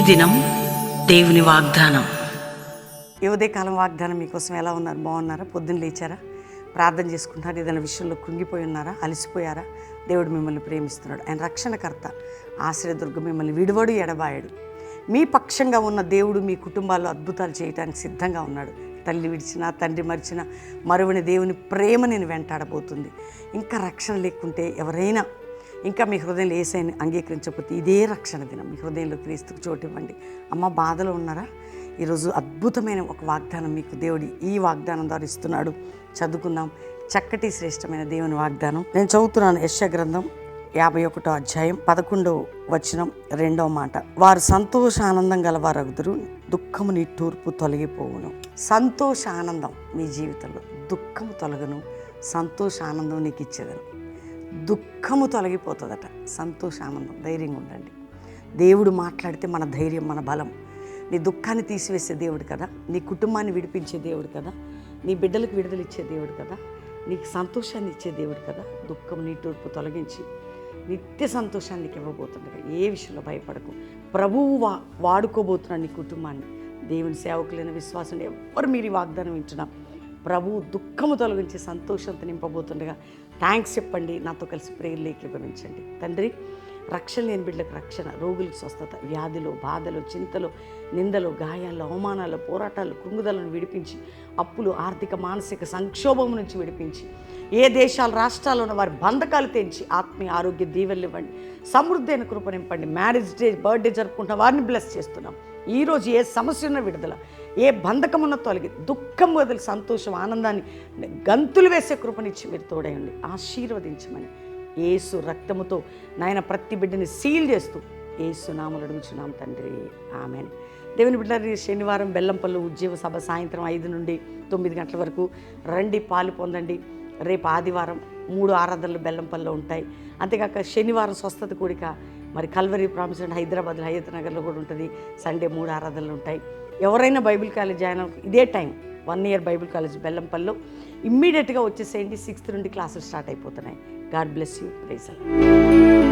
దినం దేవుని వాగ్దానం. ఈ ఉదయకాలం వాగ్దానం మీకోసం ఎలా ఉన్నారు? బాగున్నారా? పొద్దున్న లేచారా? ప్రార్థన చేసుకుంటున్నారు? ఏదైనా విషయంలో కృంగిపోయి ఉన్నారా? అలసిపోయారా? దేవుడు మిమ్మల్ని ప్రేమిస్తున్నాడు. ఆయన రక్షణకర్త, ఆశ్రయదుర్గం, మిమ్మల్ని విడువడు, ఎడబాయడు. మీ పక్షంగా ఉన్న దేవుడు మీ కుటుంబాల్లో అద్భుతాలు చేయడానికి సిద్ధంగా ఉన్నాడు. తల్లి విడిచినా, తండ్రి మరిచినా మరువని దేవుని ప్రేమ నేను వెంటాడబోతుంది. ఇంకా రక్షణ లేకుంటే ఎవరైనా ఇంకా మీ హృదయంలో యేసయ్యని అంగీకరించకపోతే ఇదే రక్షణ దినం. మీ హృదయంలో క్రీస్తుకు చోటు ఇవ్వండి. అమ్మ, బాధలో ఉన్నారా? ఈరోజు అద్భుతమైన ఒక వాగ్దానం మీకు దేవుడి ఈ వాగ్దానం ద్వారా ఇస్తున్నాడు. చదువుకుందాం. చక్కటి శ్రేష్టమైన దేవుని వాగ్దానం నేను చదువుతున్నాను. యెషయా గ్రంథం 51వ అధ్యాయం 11వ వచనం 2వ మాట. వారు సంతోషానందం గలవారగుదురు, దుఃఖము నిట్టూర్పు తొలగిపోవును. సంతోషానందం మీ జీవితంలో, దుఃఖము తొలగను, సంతోషానందం నీకు ఇచ్చేదను. దుఃఖము తొలగిపోతుందట, సంతోషానందం. ధైర్యంగా ఉండండి. దేవుడు మాట్లాడితే మన ధైర్యం, మన బలం. నీ దుఃఖాన్ని తీసివేసే దేవుడు కదా, నీ కుటుంబాన్ని విడిపించే దేవుడు కదా, నీ బిడ్డలకు విడుదల ఇచ్చే దేవుడు కదా, నీకు సంతోషాన్ని ఇచ్చే దేవుడు కదా. దుఃఖం నీటూర్పు తొలగించి నిత్య సంతోషాన్ని నీకు ఇవ్వబోతుండగా ఏ విషయంలో భయపడకు. ప్రభువు వాడుకోబోతున్నాడు నీ కుటుంబాన్ని. దేవుని సేవకులైన విశ్వాసం ఎవరు మీరు ఈ వాగ్దానం వింటున్నా, ప్రభువు దుఃఖము తొలగించి సంతోషంతో నింపబోతుండగా థ్యాంక్స్ చెప్పండి. నాతో కలిసి ప్రేయర్లు ఏకీభవించండి. తండ్రి, రక్షణ లేని బిడ్డలకు రక్షణ, రోగులకు స్వస్థత, వ్యాధులు, బాధలు, చింతలు, నిందలు, గాయాలు, అవమానాలు, పోరాటాలు, కృంగుదలను విడిపించి, అప్పులు, ఆర్థిక మానసిక సంక్షోభం నుంచి విడిపించి, ఏ దేశాలు రాష్ట్రాల్లో ఉన్న వారి బంధకాలు తెంచి ఆత్మీయ ఆరోగ్య దీవెనలు ఇవ్వండి. సమృద్ధి అయిన కృప నింపండి. మ్యారేజ్ డే, బర్త్డే జరుపుకుంటున్న వారిని బ్లెస్ చేస్తున్నాం. ఈరోజు ఏ సమస్య ఉన్న విడుదల, ఏ బంధకం ఉన్న తొలగి, దుఃఖం వదిలి సంతోషం, ఆనందాన్ని గంతులు వేసే కృపనిచ్చి మీరు తోడయండి. ఆశీర్వదించమని యేసు రక్తముతో నాయన ప్రతి బిడ్డని సీల్ చేస్తూ యేసు నామములో అడుగుచున్నాం తండ్రి, ఆమేన్. దేవుని బిడ్డలారా, శనివారం బెల్లంపల్లి ఉద్యోగ సభ సాయంత్రం 5 నుండి 9 గంటల వరకు రండి, పాలు పొందండి. రేపు ఆదివారం 3 ఆరాధనలు బెల్లంపల్లిలో ఉంటాయి. అంతేకాక శనివారం స్వస్థత కూడిక మరి కల్వరీ ప్రామిస్ అండ్ హైదరాబాద్లో హయత్ నగర్లో కూడా ఉంటుంది. సండే 3 ఆరాధనలు ఉంటాయి. ఎవరైనా బైబిల్ కాలేజ్ జాయిన్ ఇదే టైం 1 ఇయర్ బైబిల్ కాలేజ్ బెల్లంపల్లిలో ఇమ్మీడియట్గా వచ్చేసేయండి. 6th నుండి క్లాసులు స్టార్ట్ అయిపోతున్నాయి. God bless you. Praise the lord.